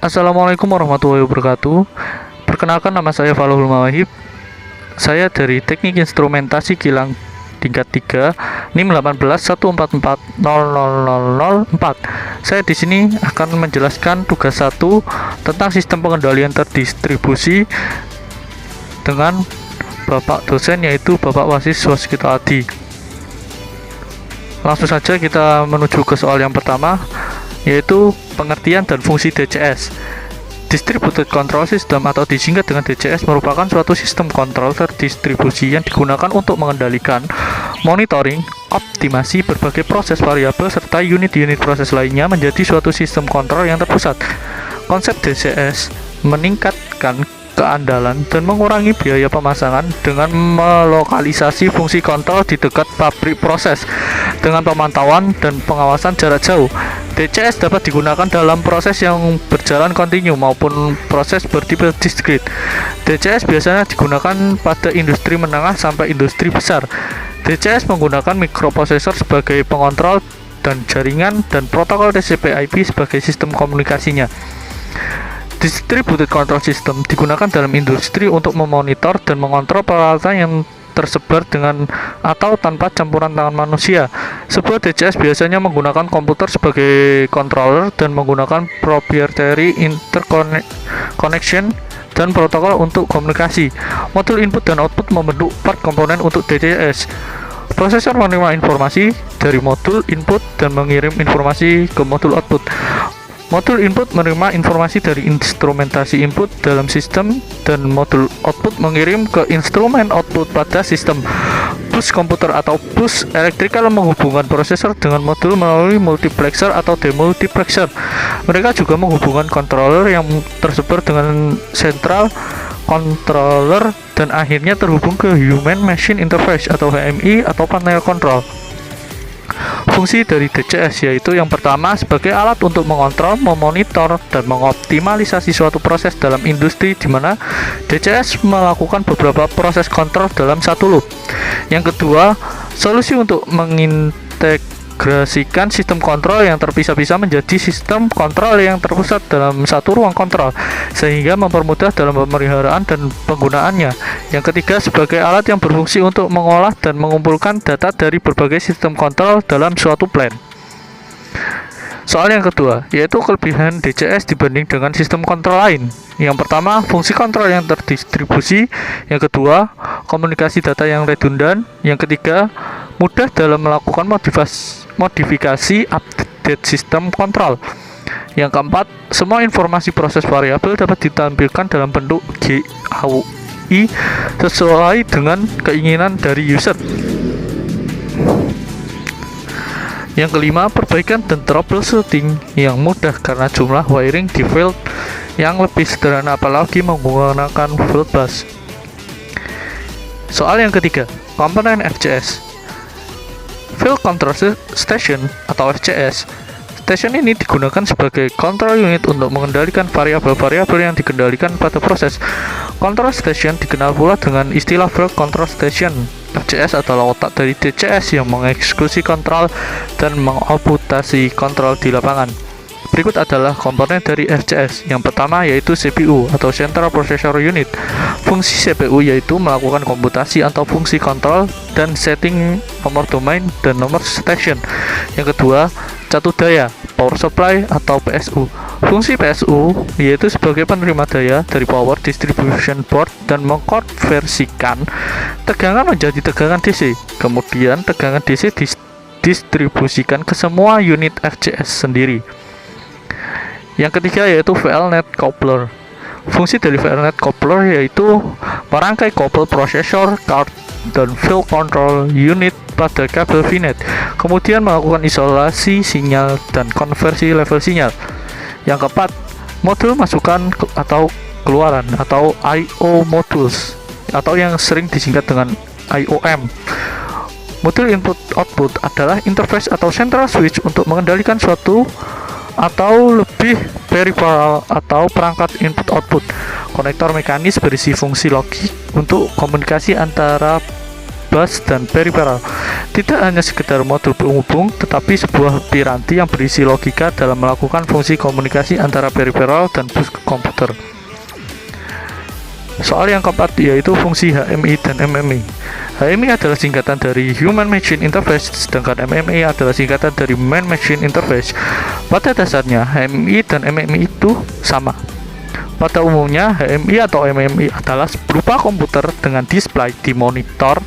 Assalamualaikum warahmatullahi wabarakatuh. Perkenalkan, nama saya Fahlul Mawahib. Saya dari Teknik Instrumentasi Kilang tingkat 3, NIM 1814400004. Saya di sini akan menjelaskan tugas 1 tentang sistem pengendalian terdistribusi dengan Bapak dosen, yaitu Bapak Wasis Waskita Adi. Langsung saja kita menuju ke soal yang pertama, yaitu pengertian dan fungsi DCS. Distributed Control System atau disingkat dengan DCS merupakan suatu sistem kontrol terdistribusi yang digunakan untuk mengendalikan, monitoring, optimasi berbagai proses variabel serta unit-unit proses lainnya menjadi suatu sistem kontrol yang terpusat. Konsep DCS meningkatkan keandalan dan mengurangi biaya pemasangan dengan melokalisasi fungsi kontrol di dekat pabrik proses dengan pemantauan dan pengawasan jarak jauh. DCS dapat digunakan dalam proses yang berjalan kontinu maupun proses bertipe diskrit. DCS biasanya digunakan pada industri menengah sampai industri besar. DCS menggunakan mikroprosesor sebagai pengontrol dan jaringan dan protokol TCP/IP sebagai sistem komunikasinya. Distributed Control System digunakan dalam industri untuk memonitor dan mengontrol peralatan yang tersebar dengan atau tanpa campuran tangan manusia. Sebuah DCS biasanya menggunakan komputer sebagai controller dan menggunakan proprietary interconnection dan protokol untuk komunikasi. Modul input dan output membentuk part komponen untuk DCS. Prosesor menerima informasi dari modul input dan mengirim informasi ke modul output. Modul input menerima informasi dari instrumentasi input dalam sistem dan modul output mengirim ke instrumen output pada sistem. Bus komputer atau bus elektrikal menghubungkan prosesor dengan modul melalui multiplexer atau demultiplexer. Mereka juga menghubungkan controller yang tersebar dengan central controller dan akhirnya terhubung ke Human Machine Interface atau HMI atau panel control. Fungsi dari DCS yaitu yang pertama, sebagai alat untuk mengontrol, memonitor, dan mengoptimalisasi suatu proses dalam industri, di mana DCS melakukan beberapa proses kontrol dalam satu loop. Yang kedua, solusi untuk mengintegrasikan sistem kontrol yang terpisah-pisah menjadi sistem kontrol yang terpusat dalam satu ruang kontrol, sehingga mempermudah dalam pemeliharaan dan penggunaannya. Yang ketiga, sebagai alat yang berfungsi untuk mengolah dan mengumpulkan data dari berbagai sistem kontrol dalam suatu plan. Soal yang kedua, yaitu kelebihan DCS dibanding dengan sistem kontrol lain. Yang pertama, fungsi kontrol yang terdistribusi. Yang kedua, komunikasi data yang redundan. Yang ketiga, mudah dalam melakukan modifikasi update sistem kontrol. Yang keempat, semua informasi proses variabel dapat ditampilkan dalam bentuk GUI sesuai dengan keinginan dari user. Yang kelima, perbaikan dan troubleshooting yang mudah karena jumlah wiring di field yang lebih sederhana, apalagi menggunakan field bus. Soal yang ketiga, komponen FCS. Field Control Station atau FCS. Station ini digunakan sebagai control unit untuk mengendalikan variabel-variabel yang dikendalikan pada proses. Control Station dikenal pula dengan istilah Field Control Station. FCS adalah otak dari DCS yang mengeksekusi kontrol dan mengoperasi kontrol di lapangan. Berikut adalah komponen dari FCS. Yang pertama yaitu CPU atau Central Processor Unit. Fungsi CPU yaitu melakukan komputasi atau fungsi kontrol dan setting nomor domain dan nomor station. Yang kedua, catu daya, power supply atau PSU. Fungsi PSU yaitu sebagai penerima daya dari power distribution board dan mengkonversikan tegangan menjadi tegangan DC. Kemudian tegangan DC didistribusikan ke semua unit FCS sendiri. Yang ketiga yaitu VLNet Coupler. Fungsi dari VLNet Coupler yaitu merangkai couple processor, card, dan field control unit pada kabel VNet, kemudian melakukan isolasi sinyal dan konversi level sinyal. Yang keempat, modul masukan atau keluaran atau I/O modules atau yang sering disingkat dengan IOM. Modul input output adalah interface atau central switch untuk mengendalikan suatu atau lebih peripheral atau perangkat input output. Konektor mekanis berisi fungsi logik untuk komunikasi antara bus, dan peripheral. Tidak hanya sekedar modul penghubung, tetapi sebuah piranti yang berisi logika dalam melakukan fungsi komunikasi antara peripheral dan bus komputer. Soal yang keempat yaitu fungsi HMI dan MMI. HMI adalah singkatan dari Human Machine Interface, sedangkan MMI adalah singkatan dari Man Machine Interface. Pada dasarnya, HMI dan MMI itu sama. Pada umumnya, HMI atau MMI adalah berupa komputer dengan display di monitor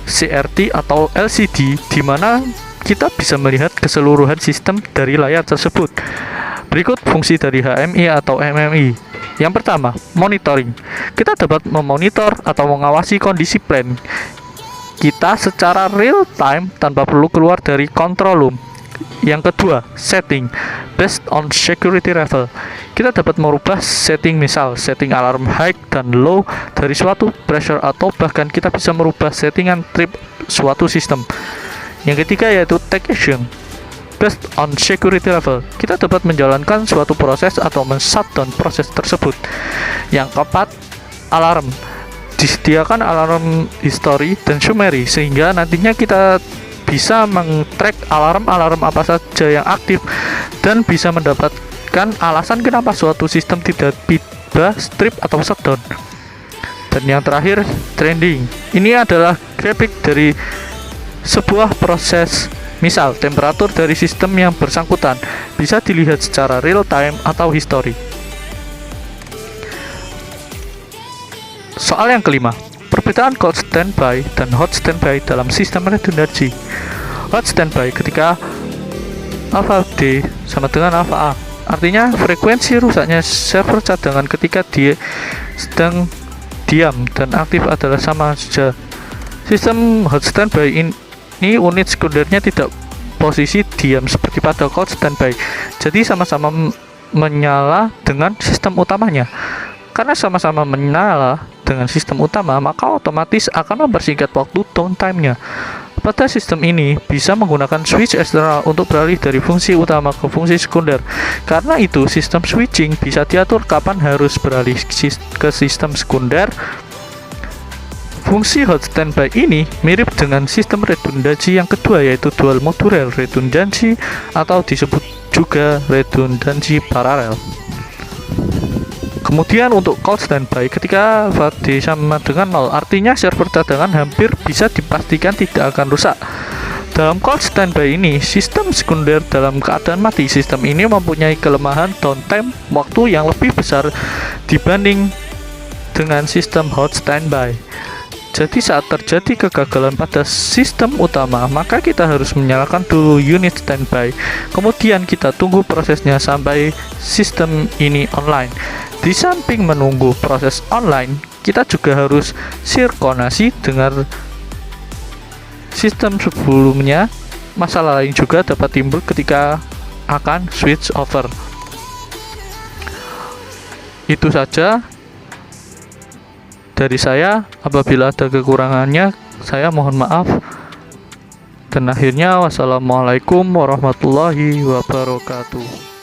CRT atau LCD, di mana kita bisa melihat keseluruhan sistem dari layar tersebut. Berikut fungsi dari HMI atau MMI. Yang pertama, monitoring. Kita dapat memonitor atau mengawasi kondisi plan kita secara real time tanpa perlu keluar dari control room. Yang kedua, setting. Based on security level, kita dapat merubah setting, misal setting alarm high dan low dari suatu pressure, atau bahkan kita bisa merubah settingan trip suatu sistem. Yang ketiga yaitu take action. Based on security level, kita dapat menjalankan suatu proses atau men-shutdown proses tersebut. Yang keempat, alarm. Disediakan alarm history dan summary, sehingga nantinya kita bisa meng-track alarm-alarm apa saja yang aktif dan bisa mendapatkan alasan kenapa suatu sistem tidak tiba strip atau shutdown. Dan yang terakhir, trending. Ini adalah grafik dari sebuah proses, misal temperatur dari sistem yang bersangkutan bisa dilihat secara real time atau history. Soal yang kelima, perbedaan cold standby dan hot standby dalam sistem redundansi. Hot standby ketika alpha D sama dengan alpha A, artinya frekuensi rusaknya server cadangan ketika dia sedang diam dan aktif adalah sama saja. Sistem hot standby ini unit sekundernya tidak posisi diam seperti pada cold standby, jadi sama-sama menyala dengan sistem utamanya. Karena sama-sama menyala dengan sistem utama, maka otomatis akan mempersingkat waktu downtime-nya. Pada sistem ini bisa menggunakan switch eksternal untuk beralih dari fungsi utama ke fungsi sekunder. Karena itu, sistem switching bisa diatur kapan harus beralih ke sistem sekunder. Fungsi hot standby ini mirip dengan sistem redundansi yang kedua, yaitu dual modular redundansi atau disebut juga redundansi paralel. Kemudian untuk cold standby, ketika VD sama dengan 0, artinya server cadangan hampir bisa dipastikan tidak akan rusak. Dalam cold standby ini, sistem sekunder dalam keadaan mati. Sistem ini mempunyai kelemahan downtime waktu yang lebih besar dibanding dengan sistem hot standby. Jadi saat terjadi kegagalan pada sistem utama, maka kita harus menyalakan dulu unit standby. Kemudian kita tunggu prosesnya sampai sistem ini online. Di samping menunggu proses online, kita juga harus sinkronasi dengan sistem sebelumnya. Masalah lain juga dapat timbul ketika akan switch over. Itu saja dari saya. Apabila ada kekurangannya, saya mohon maaf. Dan akhirnya, wassalamualaikum warahmatullahi wabarakatuh.